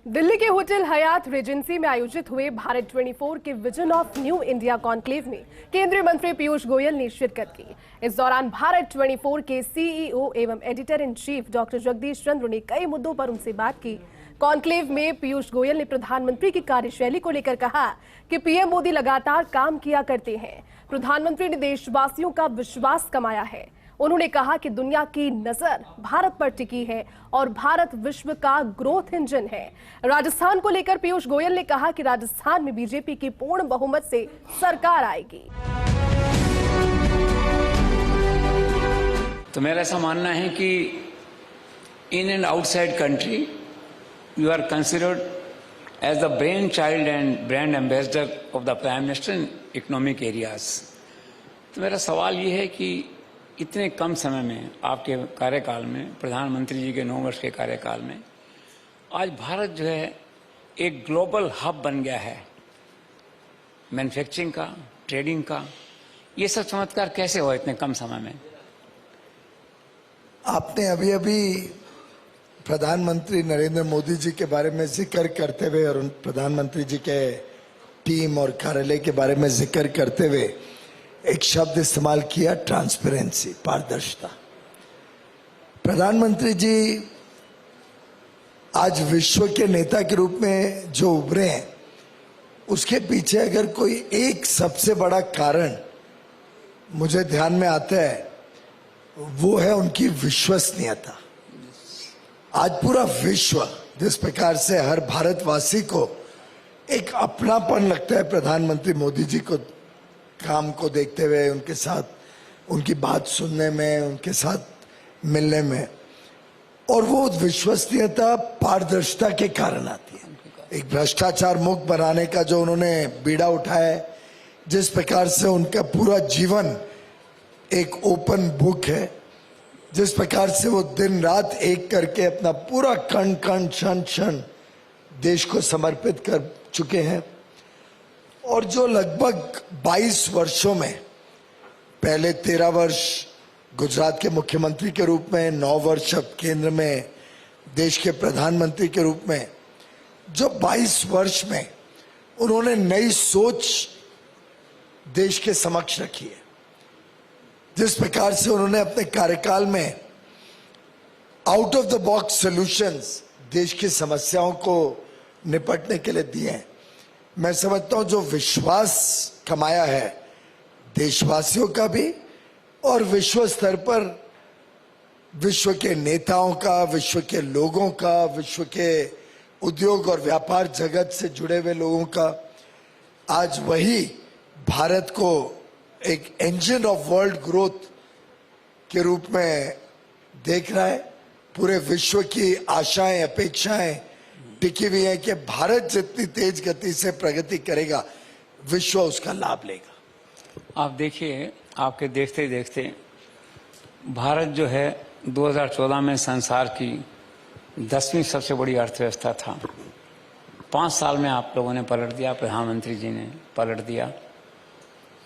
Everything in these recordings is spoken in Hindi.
दिल्ली के होटल हयात रेजेंसी में आयोजित हुए भारत 24 के vision of new India conclave में केंद्रीय मंत्री पीयूष गोयल ने शिरकत की। इस दौरान भारत 24 के सीईओ एवं editor in chief doctor Jagdish Chandra ने कई मुद्दों पर उनसे बात की। कॉन्क्लेव में पीयूष गोयल ने प्रधानमंत्री की कार्यशैली को लेकर कहा कि पीएम मोदी लगातार काम किया करते हैं। प्रधानमंत्री ने देशवासियों का विश्वास कमाया है। उन्होंने कहा कि दुनिया की नजर भारत पर टिकी है और भारत विश्व का ग्रोथ इंजन है। राजस्थान को लेकर पीयूष गोयल ने कहा कि राजस्थान में बीजेपी की पूर्ण बहुमत से सरकार आएगी। तो मेरा ऐसा मानना है कि in and outside country you are considered as the brain child and brand ambassador of the prime minister in economic areas. तो मेरा सवाल ये है कि इतने कम समय में आपके कार्यकाल में, प्रधानमंत्री जी के 9 वर्ष के कार्यकाल में, आज भारत जो है एक ग्लोबल हब बन गया है मैन्युफैक्चरिंग का, ट्रेडिंग का। ये सब चमत्कार कैसे हुआ इतने कम समय में? आपने अभी अभी प्रधानमंत्री नरेंद्र मोदी जी के बारे में जिक्र करते हुए और उन प्रधानमंत्री जी के टीम और कार्यालय के बारे में जिक्र करते हुए एक शब्द इस्तेमाल किया, ट्रांसपेरेंसी, पारदर्शिता। प्रधानमंत्री जी आज विश्व के नेता के रूप में जो उभरे हैं, उसके पीछे अगर कोई एक सबसे बड़ा कारण मुझे ध्यान में आता है, वो है उनकी विश्वसनीयता। आज पूरा विश्व जिस प्रकार से हर भारतवासी को एक अपनापन लगता है प्रधानमंत्री मोदी जी को काम को देखते हुए, उनके साथ उनकी बात सुनने में, उनके साथ मिलने में, और वो विश्वसनीयता पारदर्शिता के कारण आती है। एक भ्रष्टाचार मुक्त बनाने का जो उन्होंने बीड़ा उठाया है, जिस प्रकार से उनका पूरा जीवन एक ओपन बुक है, जिस प्रकार से वो दिन रात एक करके अपना पूरा कण कण क्षण क्षण देश को समर्पित कर चुके हैं, और जो लगभग 22 वर्षों में, पहले 13 वर्ष गुजरात के मुख्यमंत्री के रूप में, 9 वर्ष अब केंद्र में देश के प्रधानमंत्री के रूप में, जो 22 वर्ष में उन्होंने नई सोच देश के समक्ष रखी है, जिस प्रकार से उन्होंने अपने कार्यकाल में out of the box solutions देश की समस्याओं को निपटने के लिए दिए हैं। मैं समझता हूं जो विश्वास कमाया है देशवासियों का भी और विश्व स्तर पर विश्व के नेताओं का, विश्व के लोगों का, विश्व के उद्योग और व्यापार जगत से जुड़े हुए लोगों का, आज वही भारत को एक इंजन ऑफ वर्ल्ड ग्रोथ के रूप में देख रहा है। पूरे विश्व की आशाएं, अपेक्षाएं टिकी हुई है कि भारत जितनी तेज गति से प्रगति करेगा, विश्व उसका लाभ लेगा। आप देखिए, आपके देखते देखते भारत जो है 2014 में संसार की 10वीं सबसे बड़ी अर्थव्यवस्था था। 5 साल में आप लोगों ने पलट दिया, प्रधानमंत्री जी ने पलट दिया,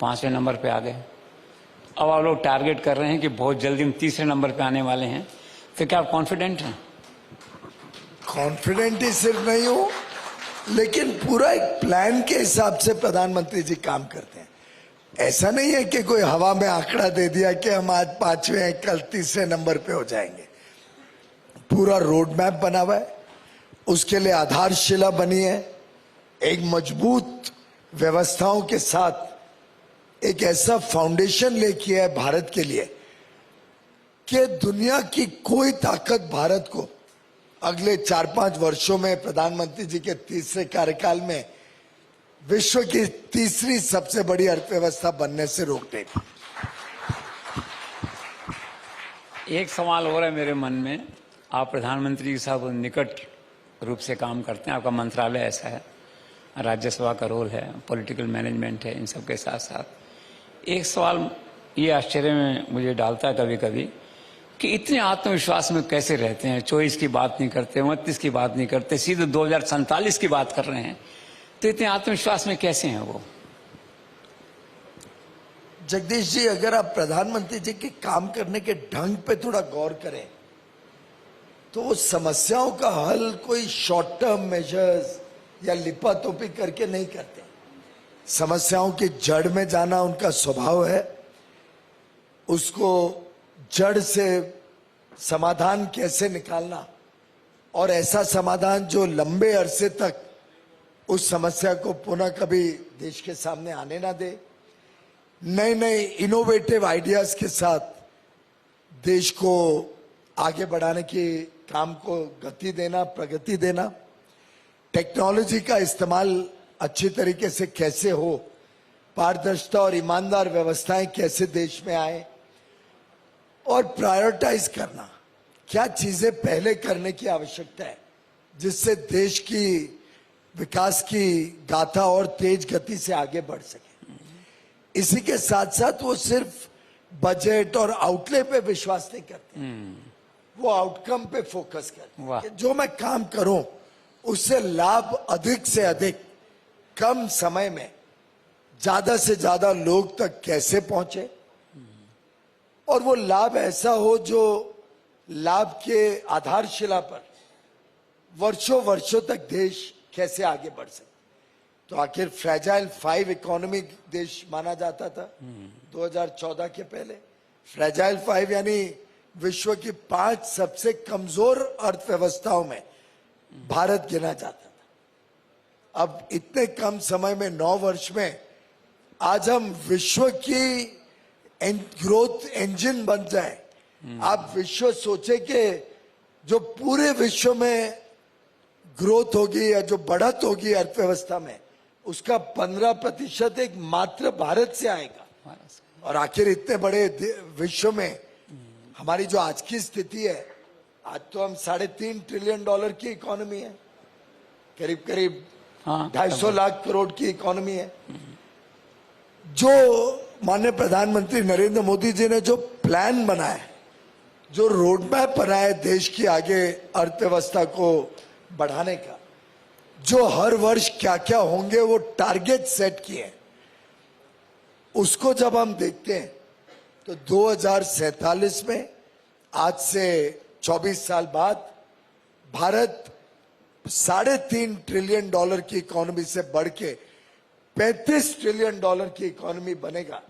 5वें नंबर पे आ गए। अब आप लोग टारगेट कर रहे हैं कि बहुत जल्दी हम 3रे नंबर पे आने वाले हैं। तो क्या आप कॉन्फिडेंट हैं? कॉन्फिडेंट ही सिर्फ नहीं हूं, लेकिन पूरा एक प्लान के हिसाब से प्रधानमंत्री जी काम करते हैं। ऐसा नहीं है कि कोई हवा में आंकड़ा दे दिया कि हम आज 5वें, कल 3रे नंबर पे हो जाएंगे। पूरा रोड मैप बना हुआ है, उसके लिए आधारशिला बनी है, एक मजबूत व्यवस्थाओं के साथ एक ऐसा फाउंडेशन लेके है भारत के लिए कि दुनिया की कोई ताकत भारत को अगले 4-5 वर्षों में प्रधानमंत्री जी के 3रे कार्यकाल में विश्व की 3री सबसे बड़ी अर्थव्यवस्था बनने से रोक देगी। एक सवाल और है मेरे मन में। आप प्रधानमंत्री के साथ निकट रूप से काम करते हैं, आपका मंत्रालय ऐसा है, राज्यसभा का रोल है, पॉलिटिकल मैनेजमेंट है, इन सब के साथ साथ एक सवाल ये आश्चर्य में मुझे डालता है कभी कभी कि इतने आत्मविश्वास में कैसे रहते हैं। 24 की बात नहीं करते, 29 की बात नहीं करते, सीधे 2047 की बात कर रहे हैं। तो इतने आत्मविश्वास में कैसे हैं वो? जगदीश जी, अगर आप प्रधानमंत्री जी के काम करने के ढंग पे थोड़ा गौर करें तो वो समस्याओं का हल कोई शॉर्ट टर्म मेजर्स या लिपातोपी करके नहीं करते। समस्याओं की जड़ में जाना उनका स्वभाव है। उसको जड़ से समाधान कैसे निकालना, और ऐसा समाधान जो लंबे अरसे तक उस समस्या को पुनः कभी देश के सामने आने ना दे, नए नए इनोवेटिव आइडियाज के साथ देश को आगे बढ़ाने के काम को गति देना, प्रगति देना, टेक्नोलॉजी का इस्तेमाल अच्छी तरीके से कैसे हो, पारदर्शिता और ईमानदार व्यवस्थाएं कैसे देश में आए, और प्रायोरिटाइज करना क्या चीजें पहले करने की आवश्यकता है जिससे देश की विकास की गाथा और तेज गति से आगे बढ़ सके। इसी के साथ साथ वो सिर्फ बजट और आउटले पे विश्वास नहीं करते, वो आउटकम पे फोकस करते हैं कि जो मैं काम करूं उससे लाभ अधिक से अधिक कम समय में ज्यादा से ज्यादा लोग तक कैसे पहुंचे, और वो लाभ ऐसा हो जो लाभ के आधारशिला पर वर्षों वर्षों तक देश कैसे आगे बढ़ सके। तो आखिर फ्रेजाइल 5 इकोनॉमी देश माना जाता था 2014 के पहले। फ्रेजाइल 5 यानी विश्व की 5 सबसे कमजोर अर्थव्यवस्थाओं में भारत गिना जाता था। अब इतने कम समय में 9 वर्ष में आज हम विश्व की ग्रोथ इंजन बन जाए। आप विश्व सोचे कि जो पूरे विश्व में ग्रोथ होगी या जो बढ़त होगी अर्थव्यवस्था में, उसका 15% एक मात्र भारत से आएगा। और आखिर इतने बड़े विश्व में हमारी जो आज की स्थिति है, आज तो हम $3.5 ट्रिलियन की इकोनॉमी है, करीब करीब 250 लाख करोड़ की इकोनॉमी है। जो माननीय प्रधानमंत्री नरेंद्र मोदी जी ने जो प्लान बनाया है, जो रोड मैप बनाया है देश की आगे अर्थव्यवस्था को बढ़ाने का, जो हर वर्ष क्या क्या होंगे वो टारगेट सेट किए हैं, उसको जब हम देखते हैं तो 2047 में आज से 24 साल बाद भारत $3.5 ट्रिलियन की इकोनॉमी से बढ़ के $35 ट्रिलियन की इकोनॉमी बनेगा,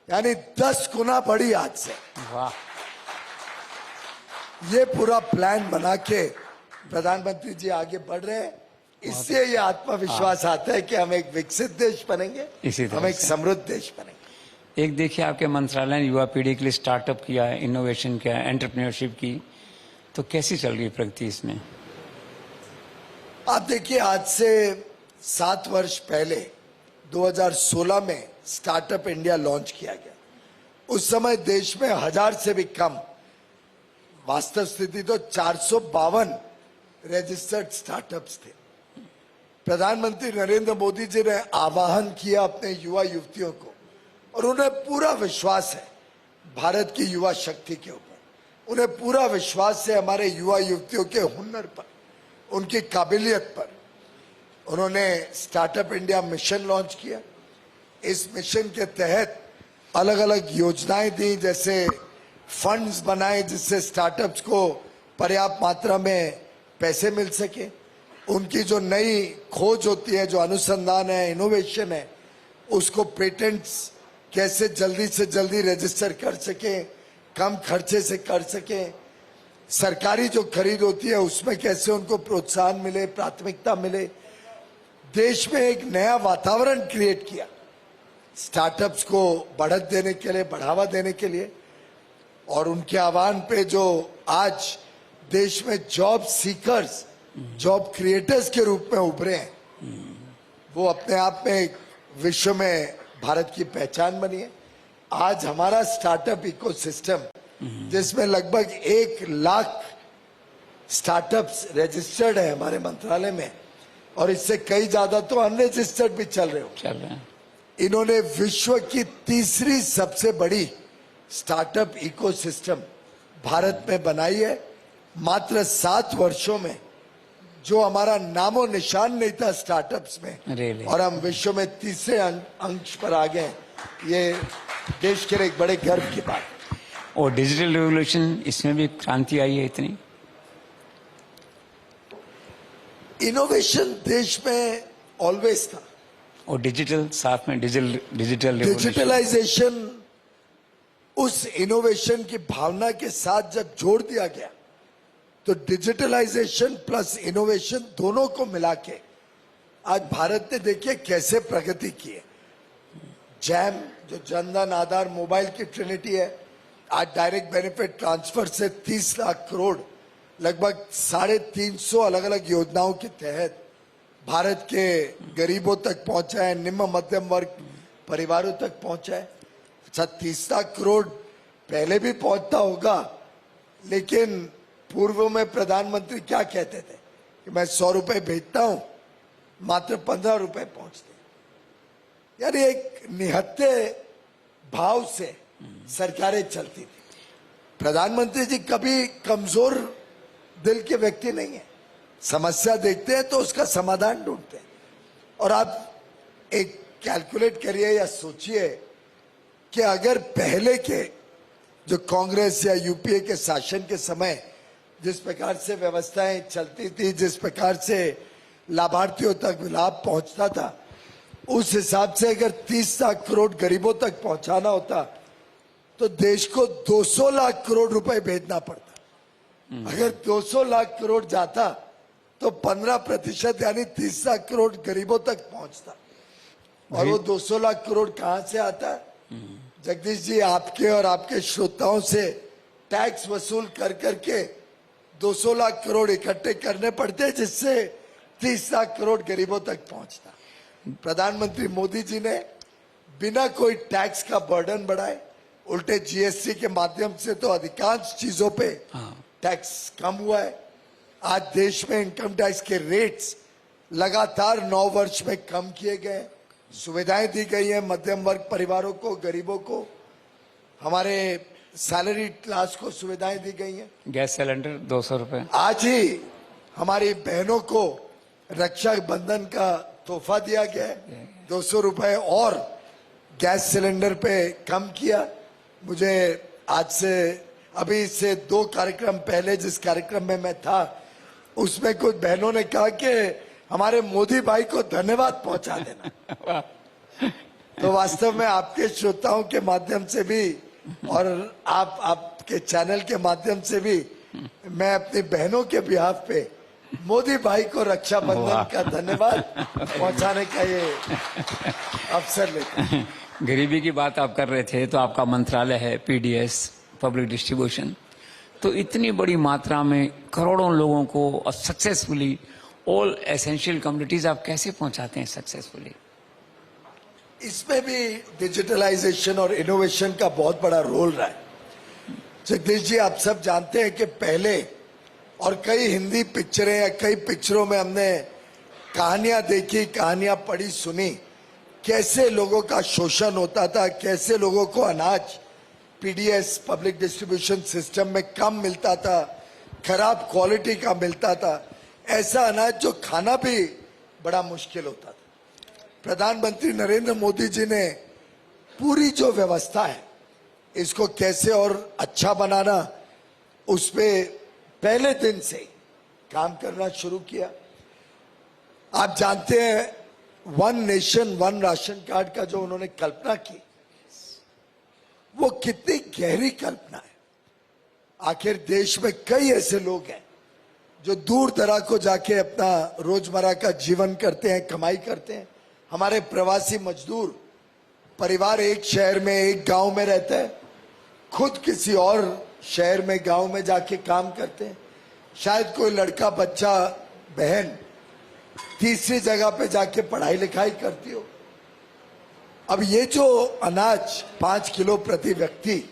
यानी 10 गुना बढ़ी आज से। वाह। ये पूरा प्लान बना के प्रधानमंत्री जी आगे बढ़ रहे हैं। इससे ये आत्मविश्वास आता है कि हम एक विकसित देश बनेंगे, हम एक समृद्ध देश बनेंगे। एक देखिए, आपके मंत्रालय ने युवा पीढ़ी के लिए स्टार्टअप किया है, इनोवेशन किया है, एंटरप्रेन्योरशिप की, तो कैसी चल रही प्रगति इसमें? आप देखिए, आज से 7 वर्ष पहले 2016 में स्टार्टअप इंडिया लॉन्च किया गया। उस समय देश में 1000 से भी कम, वास्तव स्थिति तो 452 रजिस्टर्ड स्टार्टअप्स थे। प्रधानमंत्री नरेंद्र मोदी जी ने आह्वान किया अपने युवा युवतियों को, और उन्हें पूरा विश्वास है भारत की युवा शक्ति के ऊपर, उन्हें पूरा विश्वास है हमारे युवा युवतियों के हुनर पर, उनकी काबिलियत पर। उन्होंने स्टार्टअप इंडिया मिशन लॉन्च किया। इस मिशन के तहत अलग अलग योजनाएं दी, जैसे फंड्स बनाए जिससे स्टार्टअप्स को पर्याप्त मात्रा में पैसे मिल सके, उनकी जो नई खोज होती है, जो अनुसंधान है, इनोवेशन है, उसको पेटेंट्स कैसे जल्दी से जल्दी रजिस्टर कर सके, कम खर्चे से कर सके, सरकारी जो खरीद होती है उसमें कैसे उनको प्रोत्साहन मिले, प्राथमिकता मिले। देश में एक नया वातावरण क्रिएट किया स्टार्टअप्स को बढ़त देने के लिए, बढ़ावा देने के लिए। और उनके आह्वान पे जो आज देश में जॉब सीकर्स, जॉब क्रिएटर्स के रूप में उभरे हैं, वो अपने आप में एक विश्व में भारत की पहचान बनी है। आज हमारा स्टार्टअप इकोसिस्टम, जिसमें लगभग 1 लाख स्टार्टअप्स रजिस्टर्ड है हमारे मंत्रालय में, और इससे कई ज्यादा तो अनरजिस्टर्ड भी चल रहे हैं। इन्होंने विश्व की 3री सबसे बड़ी स्टार्टअप इकोसिस्टम भारत में बनाई है। मात्र 7 वर्षों में, जो हमारा नामो निशान नहीं था स्टार्टअप्स में, और हम विश्व में 3रे अंश पर आ गए, ये देश के लिए एक बड़े गर्व की बात। और डिजिटल रिवॉल्यूशन, इसमें भी क्रांति आई है इतनी? इनोवेशन देश में ऑलवेज था। और डिजिटल साथ में डिजिटल डिजिटलाइजेशन उस इनोवेशन की भावना के साथ जब जोड़ दिया गया तो डिजिटलाइजेशन प्लस इनोवेशन दोनों को मिला के आज भारत ने देखिए कैसे प्रगति की है। जैम जो जनधन आधार मोबाइल की ट्रिनिटी है, आज डायरेक्ट बेनिफिट ट्रांसफर से 30 लाख करोड़ लगभग 350 अलग अलग योजनाओं के तहत भारत के गरीबों तक पहुंचा है, निम्न मध्यम वर्ग परिवारों तक पहुंचा है। अच्छा 30 लाख करोड़ पहले भी पहुंचता होगा, लेकिन पूर्व में प्रधानमंत्री क्या कहते थे कि मैं 100 रुपए भेजता हूं, मात्र 15 रुपए पहुंचते। यानी एक निहत्ते भाव से सरकारें चलती थी। प्रधानमंत्री जी कभी कमजोर दिल के व्यक्ति नहीं है, समस्या देखते हैं तो उसका समाधान ढूंढते हैं। और आप एक कैलकुलेट करिए या सोचिए कि अगर पहले के जो कांग्रेस या यूपीए के शासन के समय जिस प्रकार से व्यवस्थाएं चलती थी, जिस प्रकार से लाभार्थियों तक लाभ पहुंचता था, उस हिसाब से अगर 30 लाख करोड़ गरीबों तक पहुंचाना होता तो देश को 200 लाख करोड़ रुपए भेजना पड़ता। अगर 200 लाख करोड़ जाता तो 15% यानी 30 लाख करोड़ गरीबों तक पहुंचता। और वो 200 लाख करोड़ कहां से आता? जगदीश जी, आपके और आपके श्रोताओं से टैक्स वसूल कर करके 200 लाख करोड़ इकट्ठे करने पड़ते हैं, जिससे 30 लाख करोड़ गरीबों तक पहुंचता। प्रधानमंत्री मोदी जी ने बिना कोई टैक्स का बर्डन बढ़ाए, उल्टे जीएसटी के माध्यम से तो अधिकांश चीजों पे टैक्स कम हुआ है। आज देश में इनकम टैक्स के रेट्स लगातार 9 वर्ष में कम किए गए, सुविधाएं दी गई हैं मध्यम वर्ग परिवारों को, गरीबों को, हमारे सैलरी क्लास को सुविधाएं दी गई हैं। गैस सिलेंडर 200 रुपए। आज ही हमारी बहनों को रक्षा बंधन का तोहफा दिया गया है, 200 रुपए और गैस सिलेंडर पे कम किया। मुझे आज से अभी से 2 कार्यक्रम पहले जिस कार्यक्रम में मैं था, उसमें कुछ बहनों ने कहा कि हमारे मोदी भाई को धन्यवाद पहुंचा देना। तो वास्तव में आपके श्रोताओं के माध्यम से भी और आपके चैनल के माध्यम से भी मैं अपनी बहनों के बिहाफ पे मोदी भाई को रक्षाबंधन का धन्यवाद पहुंचाने का ये अवसर लेते हैं। गरीबी की बात आप कर रहे थे, तो आपका मंत्रालय है पीडीएस, पब्लिक डिस्ट्रीब्यूशन, तो इतनी बड़ी मात्रा में करोड़ों लोगों को सक्सेसफुली ऑल एसेंशियल कम्युनिटीज आप कैसे पहुंचाते हैं सक्सेसफुली? इसमें भी डिजिटलाइजेशन और इनोवेशन का बहुत बड़ा रोल रहा है। जगदीश जी, आप सब जानते हैं कि पहले और कई हिंदी पिक्चरें या कई पिक्चरों में हमने कहानियां देखी, कहानियां पढ़ी, सुनी, कैसे लोगों का शोषण होता था, कैसे लोगों को अनाज पीडीएस पब्लिक डिस्ट्रीब्यूशन सिस्टम में कम मिलता था, खराब क्वालिटी का मिलता था, ऐसा अनाज जो खाना भी बड़ा मुश्किल होता था। प्रधानमंत्री नरेंद्र मोदी जी ने पूरी जो व्यवस्था है इसको कैसे और अच्छा बनाना, उस पे पहले दिन से काम करना शुरू किया। आप जानते हैं, 1 नेशन 1 राशन कार्ड का जो उन्होंने कल्पना की, वो कितनी गहरी कल्पना है। आखिर देश में कई ऐसे लोग हैं जो दूर दराज को जाके अपना रोजमर्रा का जीवन करते हैं, कमाई करते हैं। हमारे प्रवासी मजदूर परिवार एक शहर में, एक गांव में रहता है, खुद किसी और शहर में, गांव में जाके काम करते हैं। शायद कोई लड़का, बच्चा, बहन तीसरी जगह पे जाके पढ़ाई लिखाई करती हो। अब ये जो अनाज 5 किलो प्रति व्यक्ति,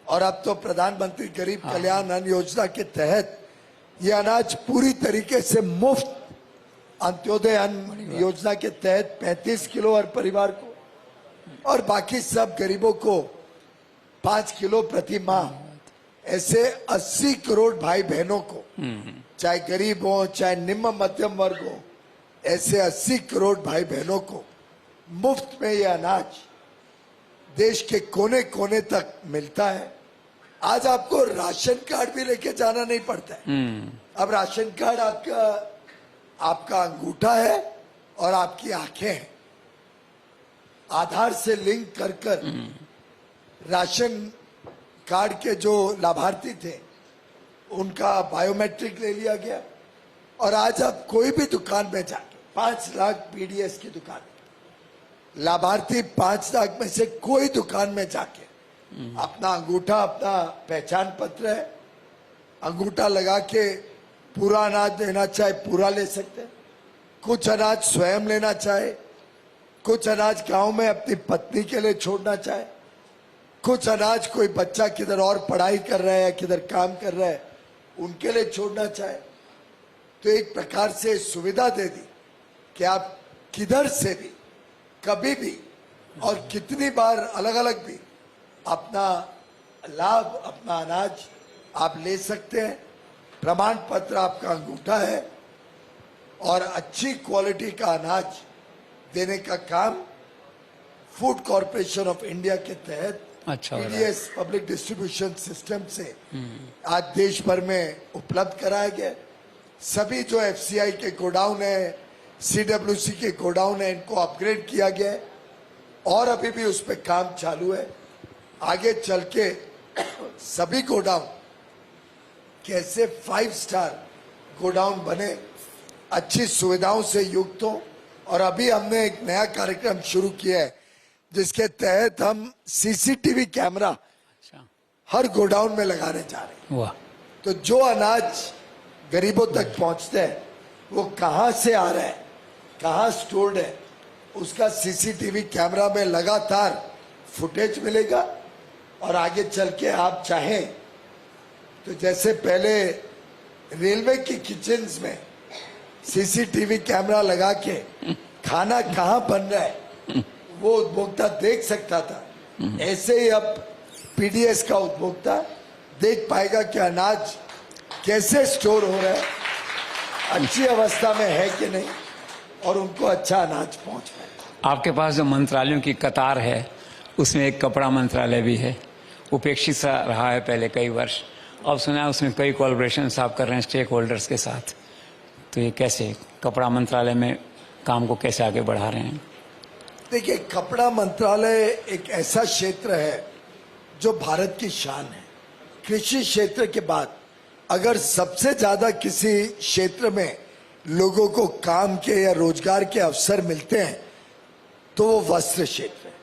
और अब तो प्रधानमंत्री गरीब कल्याण अन्न योजना के तहत ये अनाज पूरी तरीके से मुफ्त, अंत्योदय अन्न योजना के तहत 35 किलो हर परिवार को, और बाकी सब गरीबों को 5 किलो प्रति माह, ऐसे 80 करोड़ भाई बहनों को, चाहे गरीब हो चाहे निम्न मध्यम वर्ग हो, ऐसे 80 करोड़ भाई बहनों को मुफ्त में ये अनाज देश के कोने कोने तक मिलता है। आज आपको राशन कार्ड भी लेके जाना नहीं पड़ता है। अब राशन कार्ड आपका आपका अंगूठा है और आपकी आंखें हैं। आधार से लिंक कर कर राशन कार्ड के जो लाभार्थी थे उनका बायोमेट्रिक ले लिया गया और आज आप कोई भी दुकान में जाके 5 लाख पीडीएस की दुकान, लाभार्थी 5 लाख में से कोई दुकान में जाके अपना अंगूठा, अपना पहचान पत्र है, अंगूठा लगा के पूरा अनाज लेना चाहे पूरा ले सकते हैं, कुछ अनाज स्वयं लेना चाहे, कुछ अनाज गांव में अपनी पत्नी के लिए छोड़ना चाहे, कुछ अनाज कोई बच्चा किधर और पढ़ाई कर रहा है या किधर काम कर रहा है उनके लिए छोड़ना चाहे, तो एक प्रकार से सुविधा दे दी कि आप किधर से भी कभी भी और कितनी बार अलग अलग भी अपना लाभ, अपना अनाज आप ले सकते हैं। प्रमाण पत्र आपका अंगूठा है और अच्छी क्वालिटी का अनाज देने का काम फूड कॉरपोरेशन ऑफ इंडिया के तहत अच्छा हो रहा है। पीडीएस पब्लिक डिस्ट्रीब्यूशन सिस्टम से आज देश भर में उपलब्ध कराया गया। सभी जो एफसीआई के गोडाउन है, सीडब्ल्यूसी के गोडाउन है, इनको अपग्रेड किया गया है और अभी भी उस पर काम चालू है। आगे चल के सभी गोडाउन कैसे 5 स्टार गोडाउन बने, अच्छी सुविधाओं से युक्त हो। और अभी हमने एक नया कार्यक्रम शुरू किया है जिसके तहत हम सीसीटीवी कैमरा अच्छा, हर गोडाउन में लगाने जा रहे हैं। वाह, तो जो अनाज गरीबों तक पहुंचते हैं वो कहां से आ रहा है, कहां स्टोर्ड है, उसका सीसीटीवी कैमरा में लगातार फुटेज मिलेगा। और आगे चल के आप चाहें तो जैसे पहले रेलवे की किचन्स में सीसीटीवी कैमरा लगा के खाना कहां बन रहा है वो उपभोक्ता देख सकता था, ऐसे ही अब पीडीएस का उपभोक्ता देख पाएगा कि अनाज कैसे स्टोर हो रहा है, अच्छी अवस्था में है कि नहीं, और उनको अच्छा अनाज पहुंच पाए। आपके पास जो मंत्रालयों की कतार है उसमें एक कपड़ा मंत्रालय भी है, उपेक्षित सा रहा है पहले कई वर्ष। अब सुना है उसमें कई कोलैबोरेशन आप कर रहे हैं स्टेक होल्डर्स के साथ, तो ये कैसे कपड़ा मंत्रालय में काम को कैसे आगे बढ़ा रहे हैं? देखिए, कपड़ा मंत्रालय एक ऐसा क्षेत्र है जो भारत की शान है। कृषि क्षेत्र के बाद अगर सबसे ज्यादा किसी क्षेत्र में लोगों को काम के या रोजगार के अवसर मिलते हैं तो वो वस्त्र क्षेत्र है।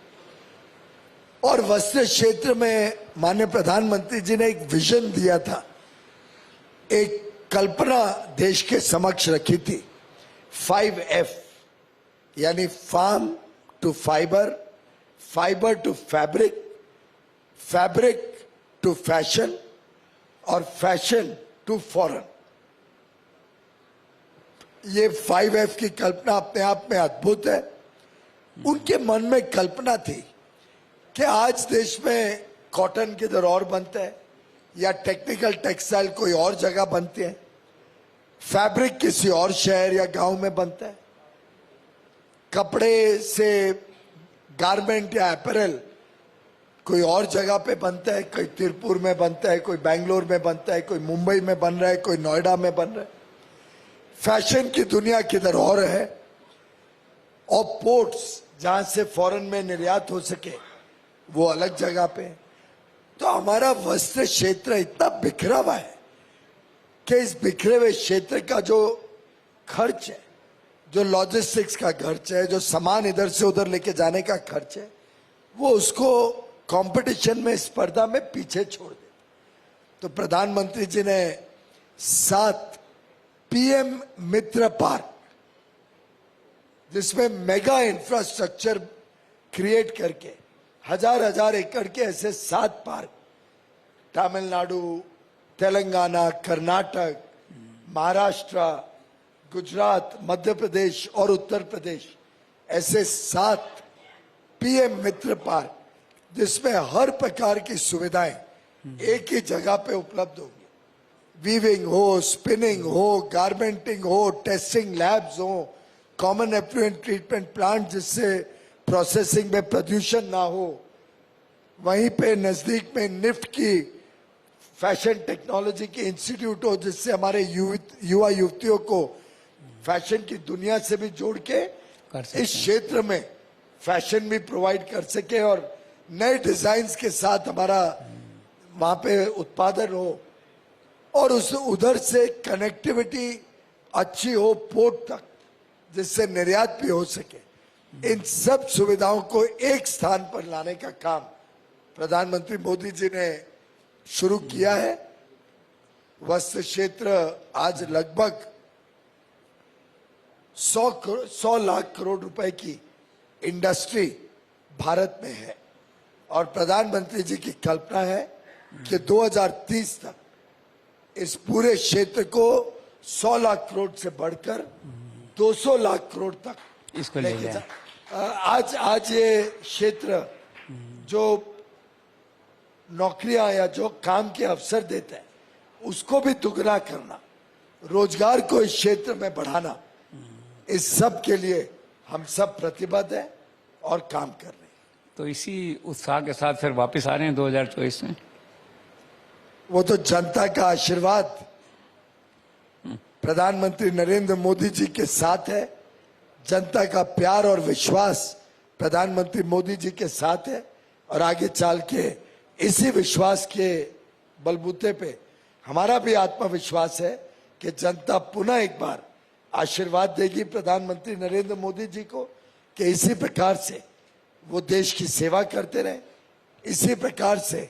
और वस्त्र क्षेत्र में माननीय प्रधानमंत्री जी ने एक विजन दिया था, एक कल्पना देश के समक्ष रखी थी, 5F, यानी farm to fibre, fibre to fabric, fabric to fashion और फैशन टू फॉरेन। ये 5F की कल्पना अपने आप में अद्भुत है। उनके मन में कल्पना थी कि आज देश में कॉटन किधर और बनता है या टेक्निकल टेक्सटाइल कोई और जगह बनते हैं, फैब्रिक किसी और शहर या गांव में बनता है, कपड़े से गारमेंट या अपैरल कोई और जगह पे बनता है, कोई तिरुपुर में बनता है, कोई बेंगलोर में बनता है, कोई मुंबई में बन रहा है, कोई नोएडा में बन रहा है। फैशन की दुनिया किधर और है और पोर्ट्स जहां से फॉरेन में निर्यात हो सके वो अलग जगह पे। तो हमारा वस्त्र क्षेत्र इतना बिखरा हुआ है कि इस बिखरे हुए क्षेत्र का जो खर्च है, जो लॉजिस्टिक्स का खर्च है, जो सामान इधर से उधर लेके जाने का खर्च है, वो उसको कंपटीशन में, स्पर्धा में पीछे छोड़ दे। तो प्रधानमंत्री जी ने 7 पीएम मित्र पार्क, जिसमें मेगा इंफ्रास्ट्रक्चर क्रिएट करके 1000 एकड़ के ऐसे 7 पार्क तमिलनाडु, तेलंगाना, कर्नाटक, महाराष्ट्र, गुजरात, मध्य प्रदेश और उत्तर प्रदेश, ऐसे 7 पीएम मित्र पार्क जिसमें हर प्रकार की सुविधाएं एक ही जगह पे उपलब्ध होंगी। वीविंग हो, स्पिनिंग हो, गारमेंटिंग हो, टेस्टिंग लैब्स हो, कॉमन एफ्लुएंट ट्रीटमेंट प्लांट जिससे प्रोसेसिंग में प्रदूषण ना हो, वहीं पे नजदीक में निफ्ट की फैशन टेक्नोलॉजी की इंस्टीट्यूट हो जिससे हमारे युवा युवतियों को फैशन की दुनिया से भी जोड़ के कर सकते इस क्षेत्र में फैशन भी प्रोवाइड कर सके और नए डिजाइन्स के साथ हमारा वहां पे उत्पादन हो और उस उधर से कनेक्टिविटी अच्छी हो पोर्ट तक, जिससे निर्यात भी हो सके। इन सब सुविधाओं को एक स्थान पर लाने का काम प्रधानमंत्री मोदी जी ने शुरू किया है। वस्त्र क्षेत्र आज लगभग 100 लाख करोड़ रुपए की इंडस्ट्री भारत में है और प्रधानमंत्री जी की कल्पना है कि 2030 तक इस पूरे क्षेत्र को 100 लाख करोड़ से बढ़कर 200 लाख करोड़ तक इसको ले लेके जाए। आज ये क्षेत्र जो नौकरियां या जो काम के अवसर देता है उसको भी दुगना करना, रोजगार को इस क्षेत्र में बढ़ाना, इस सब के लिए हम सब प्रतिबद्ध हैं और काम कर रहे हैं। तो इसी उत्साह के साथ फिर वापस आ रहे हैं 2024 में। वो तो जनता का आशीर्वाद प्रधानमंत्री नरेंद्र मोदी जी के साथ है, जनता का प्यार और विश्वास प्रधानमंत्री मोदी जी के साथ है और आगे चल के इसी विश्वास के बलबूते पे हमारा भी आत्मविश्वास है कि जनता पुनः एक बार आशीर्वाद देगी प्रधानमंत्री नरेंद्र मोदी जी को कि इसी प्रकार से वो देश की सेवा करते रहे, इसी प्रकार से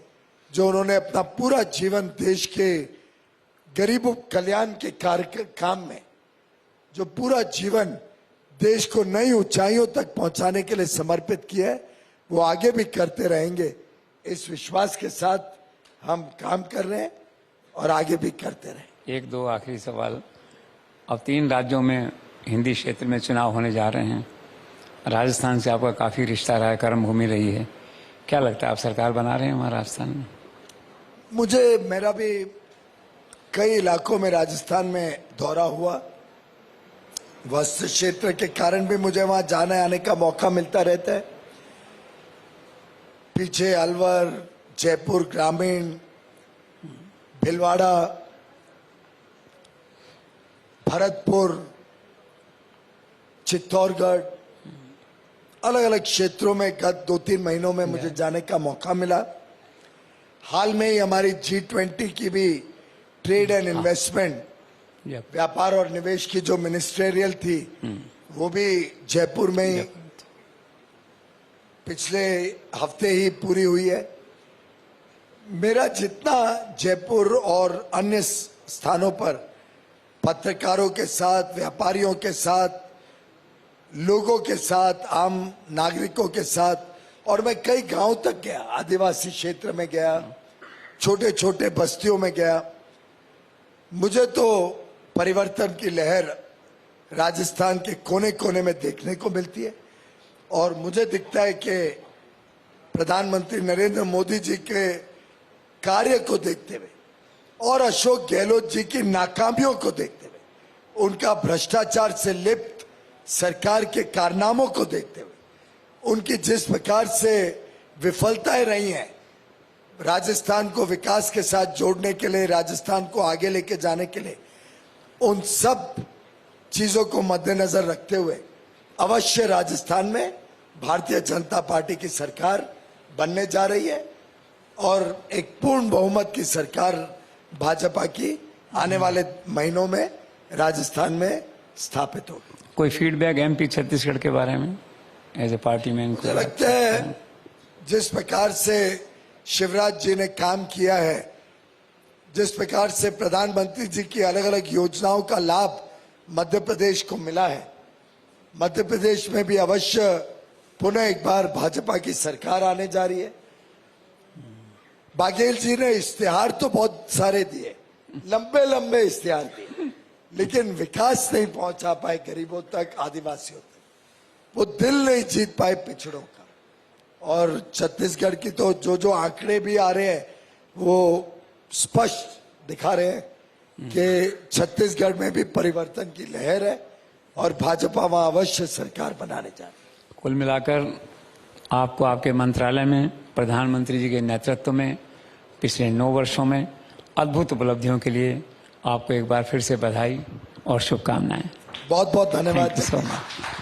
जो उन्होंने अपना पूरा जीवन देश के गरीबों कल्याण के काम में जो पूरा जीवन देश को नई ऊंचाइयों तक पहुंचाने के लिए समर्पित किया है, वो आगे भी करते रहेंगे। इस विश्वास के साथ हम काम कर रहे हैं और आगे भी करते रहें। एक दो आखिरी सवाल। अब 3 राज्यों में हिंदी क्षेत्र में चुनाव होने जा रहे हैं। राजस्थान से आपका काफ़ी रिश्ता रहा है, कर्म भूमि रही है। क्या लगता है आप सरकार बना रहे हैं वहाँ राजस्थान में? मेरा भी कई इलाकों में राजस्थान में दौरा हुआ, वस्त्र क्षेत्र के कारण भी मुझे वहां जाने आने का मौका मिलता रहता है। पीछे अलवर, जयपुर ग्रामीण, भिलवाड़ा, भरतपुर, चित्तौड़गढ़, अलग अलग क्षेत्रों में गत 2-3 महीनों में मुझे जाने का मौका मिला। हाल में ही हमारी G20 की भी ट्रेड एंड इन्वेस्टमेंट, व्यापार और निवेश की जो मिनिस्ट्रियल थी वो भी जयपुर में ही पिछले हफ्ते ही पूरी हुई है। मेरा जितना जयपुर और अन्य स्थानों पर पत्रकारों के साथ, व्यापारियों के साथ, लोगों के साथ, आम नागरिकों के साथ, और मैं कई गांव तक गया, आदिवासी क्षेत्र में गया, छोटे छोटे बस्तियों में गया, मुझे तो परिवर्तन की लहर राजस्थान के कोने कोने में देखने को मिलती है। और मुझे दिखता है कि प्रधानमंत्री नरेंद्र मोदी जी के कार्य को देखते हुए और अशोक गहलोत जी की नाकामियों को देखते हुए, उनका भ्रष्टाचार से लिप्त सरकार के कारनामों को देखते हुए, उनकी जिस प्रकार से विफलताएं रही हैं राजस्थान को विकास के साथ जोड़ने के लिए, राजस्थान को आगे लेके जाने के लिए, उन सब चीजों को मद्देनजर रखते हुए अवश्य राजस्थान में भारतीय जनता पार्टी की सरकार बनने जा रही है और एक पूर्ण बहुमत की सरकार भाजपा की आने वाले महीनों में राजस्थान में स्थापित होगी। कोई फीडबैक MP छत्तीसगढ़ के बारे में एज ए पार्टी मैन? मुझे लगता है जिस प्रकार से शिवराज जी ने काम किया है, जिस प्रकार से प्रधानमंत्री जी की अलग अलग योजनाओं का लाभ मध्य प्रदेश को मिला है, मध्य प्रदेश में भी अवश्य पुनः एक बार भाजपा की सरकार आने जा रही है। बाघेल जी ने इश्तिहार तो बहुत सारे दिए, लंबे लंबे इश्तिहार दिए, लेकिन विकास नहीं पहुंचा पाए गरीबों तक, आदिवासियों तक, वो दिल नहीं जीत पाए पिछड़ों का। और छत्तीसगढ़ की तो जो आंकड़े भी आ रहे हैं वो स्पष्ट दिखा रहे हैं कि छत्तीसगढ़ में भी परिवर्तन की लहर है और भाजपा वहां अवश्य सरकार बनाने जा रही है। कुल मिलाकर आपको आपके मंत्रालय में प्रधानमंत्री जी के नेतृत्व में पिछले 9 वर्षों में अद्भुत उपलब्धियों के लिए आपको एक बार फिर से बधाई और शुभकामनाएं। बहुत बहुत धन्यवाद Thank you so much.